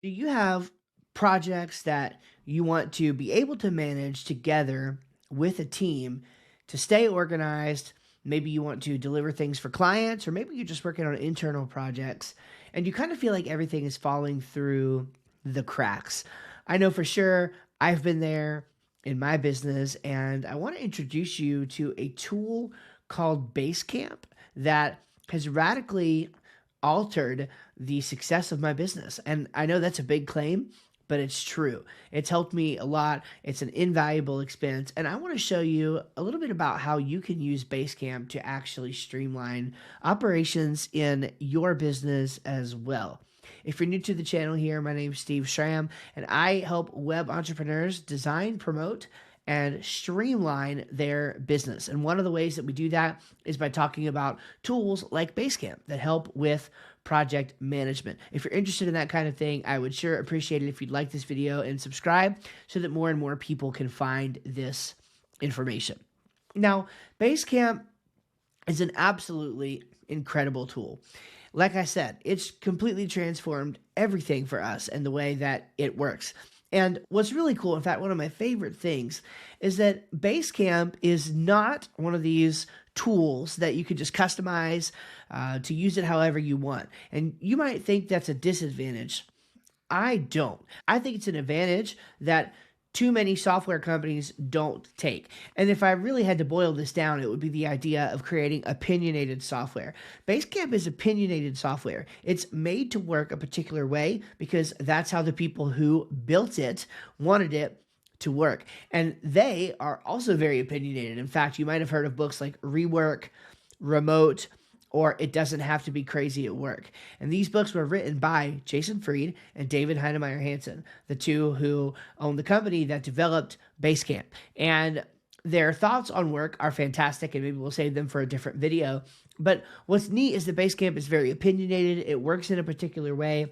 Do you have projects that you want to be able to manage together with a team to stay organized? Maybe you want to deliver things for clients, or maybe you're just working on internal projects and you kind of feel like everything is falling through the cracks. I know for sure I've been there in my business, and I want to introduce you to a tool called Basecamp that has radically altered the success of my business. And I know that's a big claim, but it's true. It's helped me a lot. It's an invaluable expense. And I want to show you a little bit about how you can use Basecamp to actually streamline operations in your business as well. If you're new to the channel here, my name is Steve Schramm, and I help web entrepreneurs design, promote, and streamline their business. And one of the ways that we do that is by talking about tools like Basecamp that help with project management. If you're interested in that kind of thing, I would sure appreciate it if you'd like this video and subscribe so that more and more people can find this information. Now, Basecamp is an absolutely incredible tool. Like I said, it's completely transformed everything for us and the way that it works. And what's really cool, in fact, one of my favorite things, is that Basecamp is not one of these tools that you could just customize to use it however you want. And you might think that's a disadvantage. I don't. I think it's an advantage that too many software companies don't take. And if I really had to boil this down, it would be the idea of creating opinionated software. Basecamp is opinionated software. It's made to work a particular way because that's how the people who built it wanted it to work. And they are also very opinionated. In fact, you might have heard of books like Rework, Remote, or It Doesn't Have to Be Crazy at Work. And these books were written by Jason Fried and David Heinemeier Hansson, the two who own the company that developed Basecamp. And their thoughts on work are fantastic, and maybe we'll save them for a different video. But what's neat is that Basecamp is very opinionated. It works in a particular way.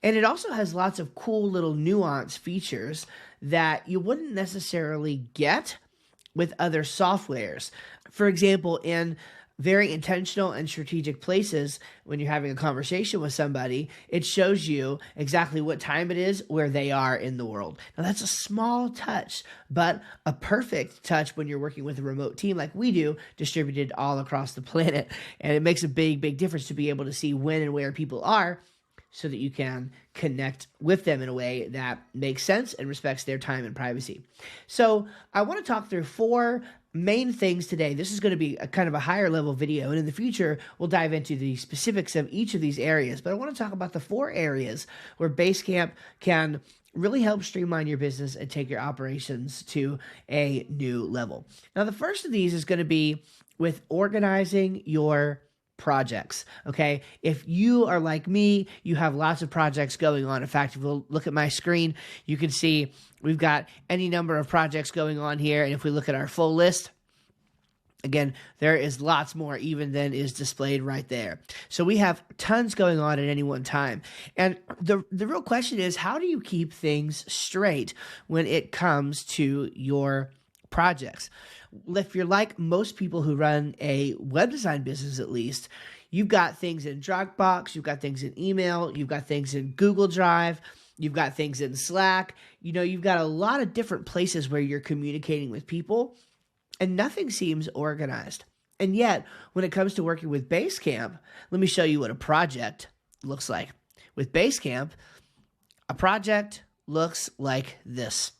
And it also has lots of cool little nuance features that you wouldn't necessarily get with other softwares. For example, in very intentional and strategic places, when you're having a conversation with somebody, it shows you exactly what time it is where they are in the world. Now, that's a small touch, but a perfect touch when you're working with a remote team like we do, distributed all across the planet. And it makes a big, big difference to be able to see when and where people are so that you can connect with them in a way that makes sense and respects their time and privacy. So I want to talk through four main things today. This is going to be a kind of a higher level video, and in the future, we'll dive into the specifics of each of these areas. But I want to talk about the four areas where Basecamp can really help streamline your business and take your operations to a new level. Now, the first of these is going to be with organizing your projects. Okay. If you are like me, you have lots of projects going on. In fact, if we'll look at my screen, you can see we've got any number of projects going on here. And if we look at our full list, again, there is lots more even than is displayed right there. So we have tons going on at any one time. And the real question is, how do you keep things straight when it comes to your projects? If you're like most people who run a web design business, at least, you've got things in Dropbox, you've got things in email, you've got things in Google Drive, you've got things in Slack. You know, you've got a lot of different places where you're communicating with people, and nothing seems organized. And yet, when it comes to working with Basecamp, let me show you what a project looks like. With Basecamp, a project looks like this.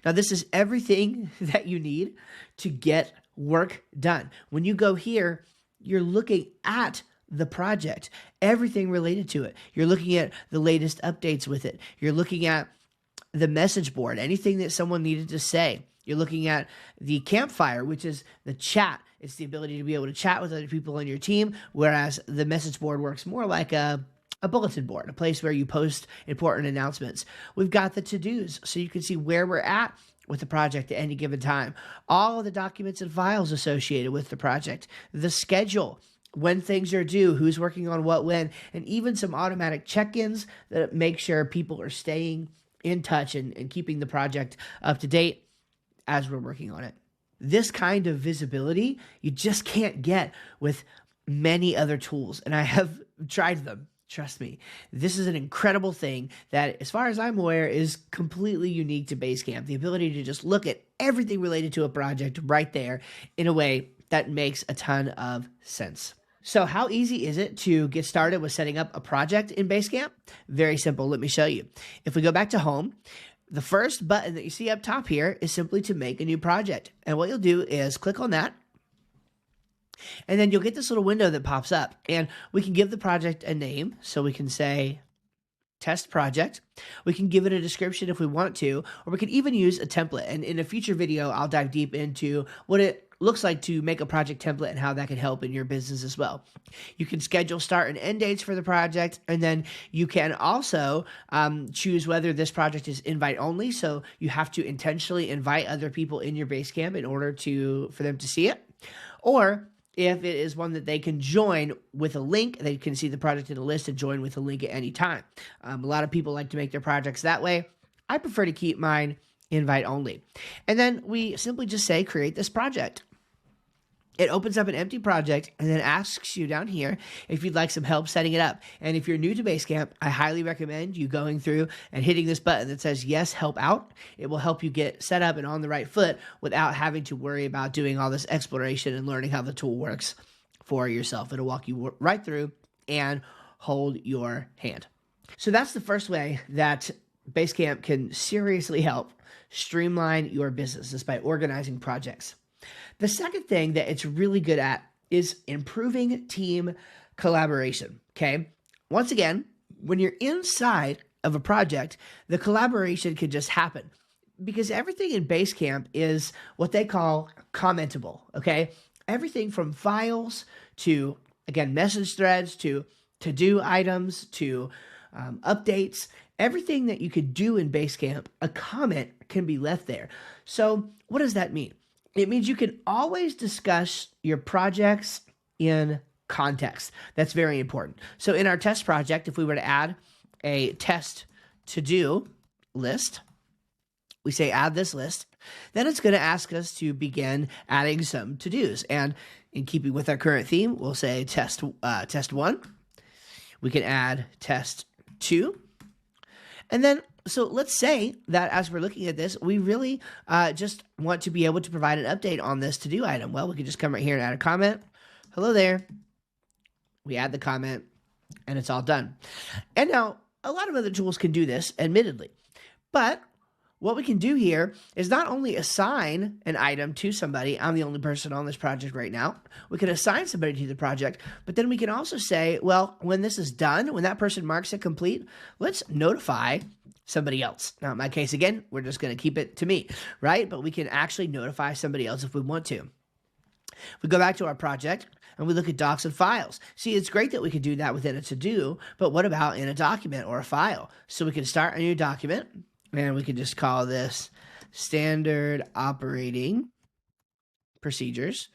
Now, this is everything that you need to get work done. When you go here, you're looking at the project, everything related to it. You're looking at the latest updates with it. You're looking at the message board, anything that someone needed to say. You're looking at the campfire, which is the chat. It's the ability to be able to chat with other people on your team, whereas the message board works more like a bulletin board, a place where you post important announcements. We've got the to-dos, so you can see where we're at with the project at any given time. All of the documents and files associated with the project, the schedule, when things are due, who's working on what when, and even some automatic check-ins that make sure people are staying in touch and keeping the project up to date as we're working on it. This kind of visibility you just can't get with many other tools, and I have tried them. Trust me, this is an incredible thing that, as far as I'm aware, is completely unique to Basecamp. The ability to just look at everything related to a project right there in a way that makes a ton of sense. So how easy is it to get started with setting up a project in Basecamp? Very simple. Let me show you. If we go back to home, the first button that you see up top here is simply to make a new project. And what you'll do is click on that. And then you'll get this little window that pops up, and we can give the project a name. So we can say test project. We can give it a description if we want to, or we can even use a template. And in a future video, I'll dive deep into what it looks like to make a project template and how that can help in your business as well. You can schedule start and end dates for the project, and then you can also choose whether this project is invite only. So you have to intentionally invite other people in your Basecamp in order for them to see it, or if it is one that they can join with a link, they can see the project in a list and join with a link at any time. A lot of people like to make their projects that way. I prefer to keep mine invite only. And then we simply just say, create this project. It opens up an empty project and then asks you down here if you'd like some help setting it up. And if you're new to Basecamp, I highly recommend you going through and hitting this button that says, yes, help out. It will help you get set up and on the right foot without having to worry about doing all this exploration and learning how the tool works for yourself. It'll walk you right through and hold your hand. So that's the first way that Basecamp can seriously help streamline your business, is by organizing projects. The second thing that it's really good at is improving team collaboration, okay? Once again, when you're inside of a project, the collaboration can just happen because everything in Basecamp is what they call commentable, okay? Everything from files to, again, message threads to to-do items to updates, everything that you could do in Basecamp, a comment can be left there. So what does that mean? It means you can always discuss your projects in context. That's very important. So in our test project, if we were to add a test to-do list, we say add this list, then it's going to ask us to begin adding some to-dos. And in keeping with our current theme, we'll say test 1. We can add test 2. And then, so let's say that as we're looking at this, we really just want to be able to provide an update on this to-do item. Well, we can just come right here and add a comment. Hello there. We add the comment, and it's all done. And now, a lot of other tools can do this, admittedly. But what we can do here is not only assign an item to somebody. I'm the only person on this project right now. We can assign somebody to the project, but then we can also say, well, when this is done, when that person marks it complete, let's notify somebody else. Now, in my case, again, we're just going to keep it to me, right? But we can actually notify somebody else if we want to. We go back to our project and we look at docs and files. See, it's great that we can do that within a to-do, but what about in a document or a file? So we can start a new document, and we can just call this standard operating procedures,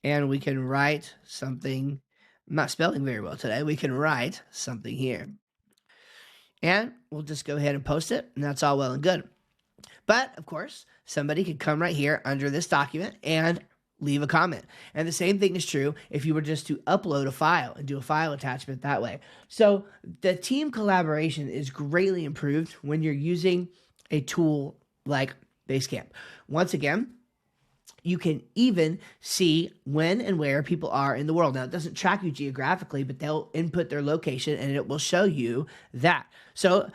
and we can write something. I'm not spelling very well today. We can write something here. And we'll just go ahead and post it, and that's all well and good. But, of course, somebody could come right here under this document and leave a comment. And the same thing is true if you were just to upload a file and do a file attachment that way. So the team collaboration is greatly improved when you're using a tool like Basecamp. Once again, you can even see when and where people are in the world. Now, it doesn't track you geographically, but they'll input their location and it will show you that. So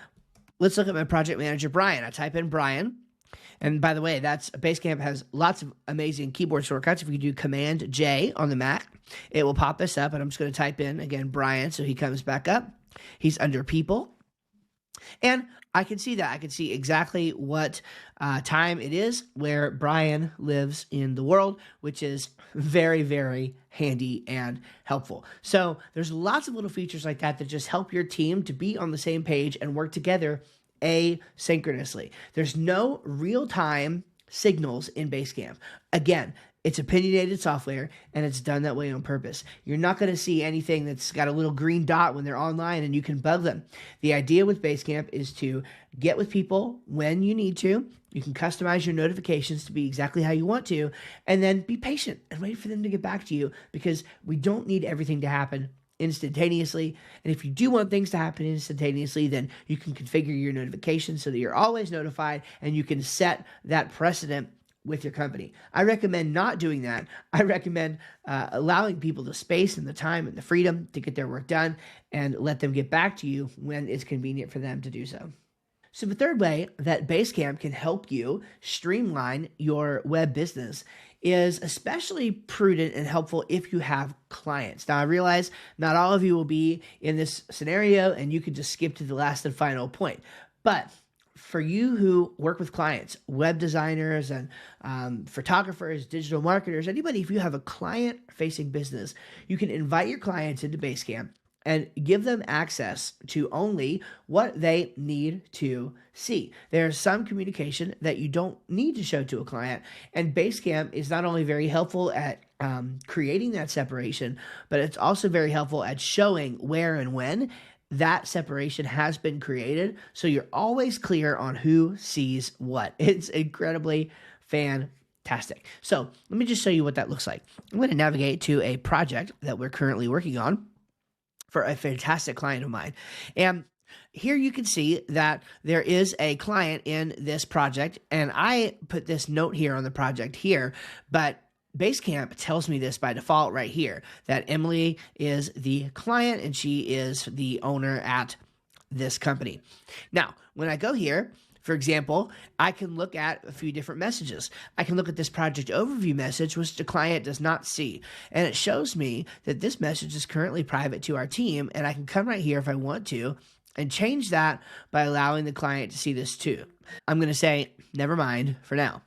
let's look at my project manager, Brian. I type in Brian. And by the way, Basecamp has lots of amazing keyboard shortcuts. If you do Command J on the Mac, it will pop this up. And I'm just going to type in, again, Brian, so he comes back up. He's under people. And I can see that. I can see exactly what time it is where Brian lives in the world, which is very, very handy and helpful. So there's lots of little features like that that just help your team to be on the same page and work together asynchronously. There's no real-time signals in Basecamp. Again, it's opinionated software, and it's done that way on purpose. You're not going to see anything that's got a little green dot when they're online and you can bug them. The idea with Basecamp is to get with people when you need to. You can customize your notifications to be exactly how you want to, and then be patient and wait for them to get back to you, because we don't need everything to happen instantaneously. And if you do want things to happen instantaneously, then you can configure your notifications so that you're always notified and you can set that precedent with your company. I recommend not doing that. I recommend allowing people the space and the time and the freedom to get their work done and let them get back to you when it's convenient for them to do so. So the third way that Basecamp can help you streamline your web business is especially prudent and helpful if you have clients. Now, I realize not all of you will be in this scenario and you can just skip to the last and final point. But for you who work with clients, web designers and photographers, digital marketers, anybody, if you have a client-facing business, you can invite your clients into Basecamp and give them access to only what they need to see. There's some communication that you don't need to show to a client, and Basecamp is not only very helpful at creating that separation, but it's also very helpful at showing where and when that separation has been created, so you're always clear on who sees what. It's incredibly fantastic. So let me just show you what that looks like. I'm going to navigate to a project that we're currently working on for a fantastic client of mine. And here you can see that there is a client in this project, and I put this note here on the project here, but Basecamp tells me this by default right here, that Emily is the client and she is the owner at this company. Now, when I go here, for example, I can look at a few different messages. I can look at this project overview message, which the client does not see. And it shows me that this message is currently private to our team, and I can come right here if I want to and change that by allowing the client to see this too. I'm going to say, never mind for now.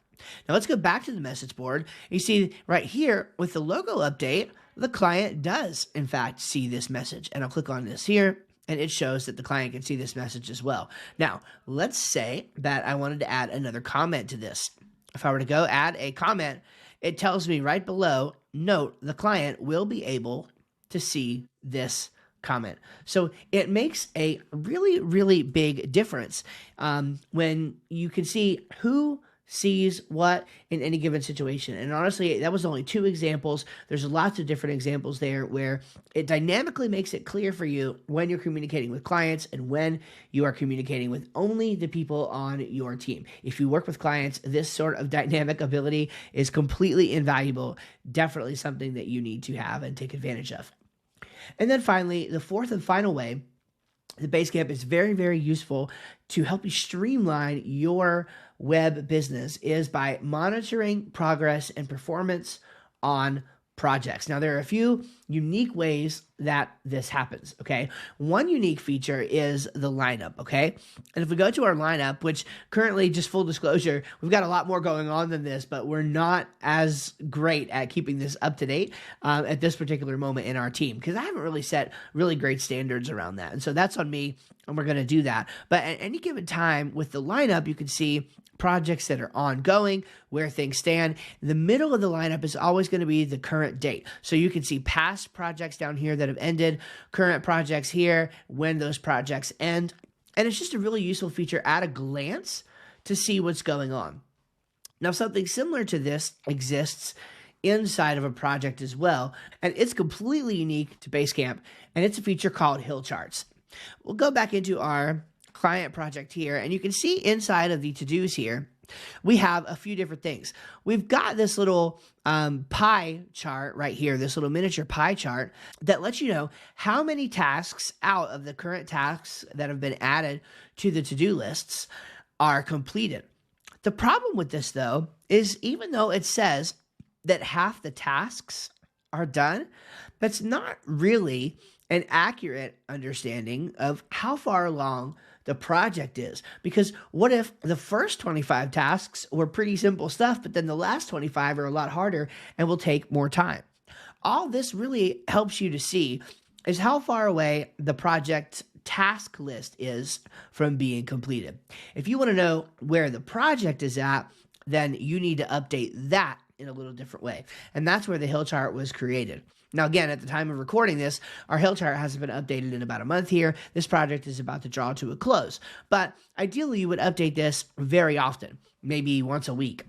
Now let's go back to the message board. You see right here with the logo update, the client does in fact see this message. And I'll click on this here and it shows that the client can see this message as well. Now, let's say that I wanted to add another comment to this. If I were to go add a comment, it tells me right below, note the client will be able to see this comment. So it makes a really, really big difference when you can see who sees what in any given situation. And honestly, that was only 2 examples. There's lots of different examples there where it dynamically makes it clear for you when you're communicating with clients and when you are communicating with only the people on your team. If you work with clients, this sort of dynamic ability is completely invaluable. Definitely something that you need to have and take advantage of. And then finally, the fourth and final way the Basecamp is very, very useful to help you streamline your web business is by monitoring progress and performance on projects. Now, there are a few unique ways that this happens, okay? One unique feature is the lineup, okay? And if we go to our lineup, which currently, just full disclosure, we've got a lot more going on than this, but we're not as great at keeping this up to date at this particular moment in our team because I haven't really set really great standards around that. And so that's on me, and we're going to do that. But at any given time with the lineup, you can see projects that are ongoing, where things stand. In the middle of the lineup is always going to be the current date. So you can see past projects down here that have ended, current projects here, when those projects end. And it's just a really useful feature at a glance to see what's going on. Now, something similar to this exists inside of a project as well, and it's completely unique to Basecamp, and it's a feature called Hill Charts. We'll go back into our client project here, and you can see inside of the to-dos here, we have a few different things. We've got this little pie chart right here, this little miniature pie chart that lets you know how many tasks out of the current tasks that have been added to the to-do lists are completed. The problem with this, though, is even though it says that half the tasks are done, that's not really an accurate understanding of how far along the project is. Because what if the first 25 tasks were pretty simple stuff, but then the last 25 are a lot harder and will take more time? All this really helps you to see is how far away the project task list is from being completed. If you want to know where the project is at, then you need to update that in a little different way. And that's where the hill chart was created. Now, again, at the time of recording this, our hill chart hasn't been updated in about a month here. This project is about to draw to a close. But ideally, you would update this very often, maybe once a week.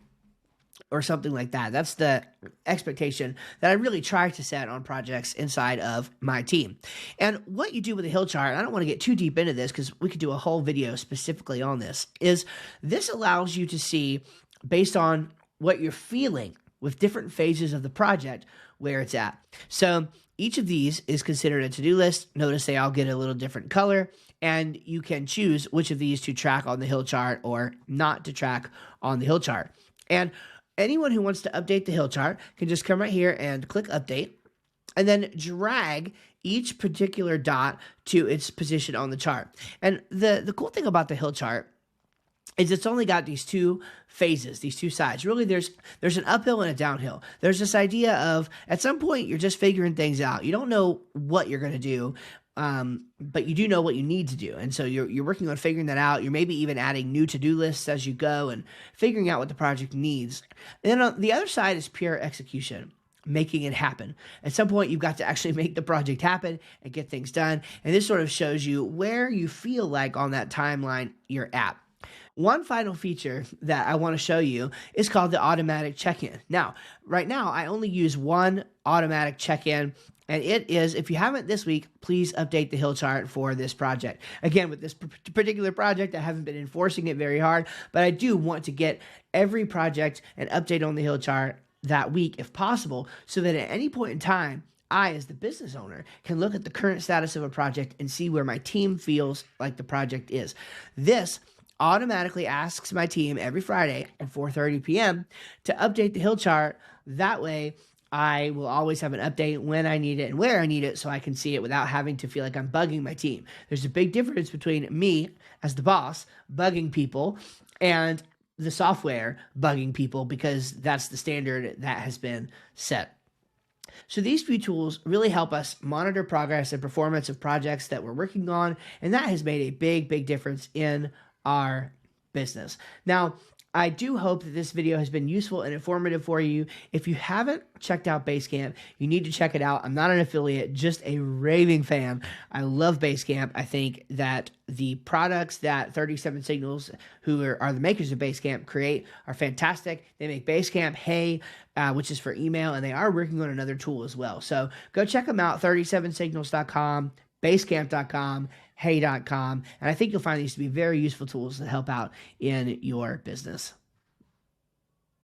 or something like that. That's the expectation that I really try to set on projects inside of my team. And what you do with a hill chart, and I don't want to get too deep into this because we could do a whole video specifically on this, is this allows you to see, based on what you're feeling with different phases of the project, where it's at. So each of these is considered a to-do list. Notice they all get a little different color, and you can choose which of these to track on the hill chart or not to track on the hill chart. And anyone who wants to update the hill chart can just come right here and click update, and then drag each particular dot to its position on the chart. And the cool thing about the hill chart is it's only got these two phases, these two sides. Really, there's an uphill and a downhill. There's this idea of, at some point, you're just figuring things out. You don't know what you're going to do, but you do know what you need to do. And so you're working on figuring that out. You're maybe even adding new to-do lists as you go and figuring out what the project needs. And then on the other side is pure execution, making it happen. At some point, you've got to actually make the project happen and get things done. And this sort of shows you where you feel like on that timeline you're at. One final feature that I want to show you is called the automatic check-in. Now, right now, I only use one automatic check-in, and it is, if you haven't this week, please update the hill chart for this project. Again, with this particular project, I haven't been enforcing it very hard, but I do want to get every project an update on the hill chart that week if possible, so that at any point in time, I, as the business owner, can look at the current status of a project and see where my team feels like the project is. This automatically asks my team every Friday at 4:30 p.m. to update the hill chart. That way, I will always have an update when I need it and where I need it, so I can see it without having to feel like I'm bugging my team. There's a big difference between me, as the boss, bugging people, and the software bugging people, because that's the standard that has been set. So these few tools really help us monitor progress and performance of projects that we're working on, and that has made a big, big difference in our business. Now, I do hope that this video has been useful and informative for you. If you haven't checked out Basecamp, you need to check it out. I'm not an affiliate, just a raving fan. I love Basecamp. I think that the products that 37 Signals, who are the makers of Basecamp, create are fantastic. They make Basecamp Hey, which is for email, and they are working on another tool as well. So go check them out, 37signals.com, basecamp.com, hey.com, and I think you'll find these to be very useful tools that help out in your business.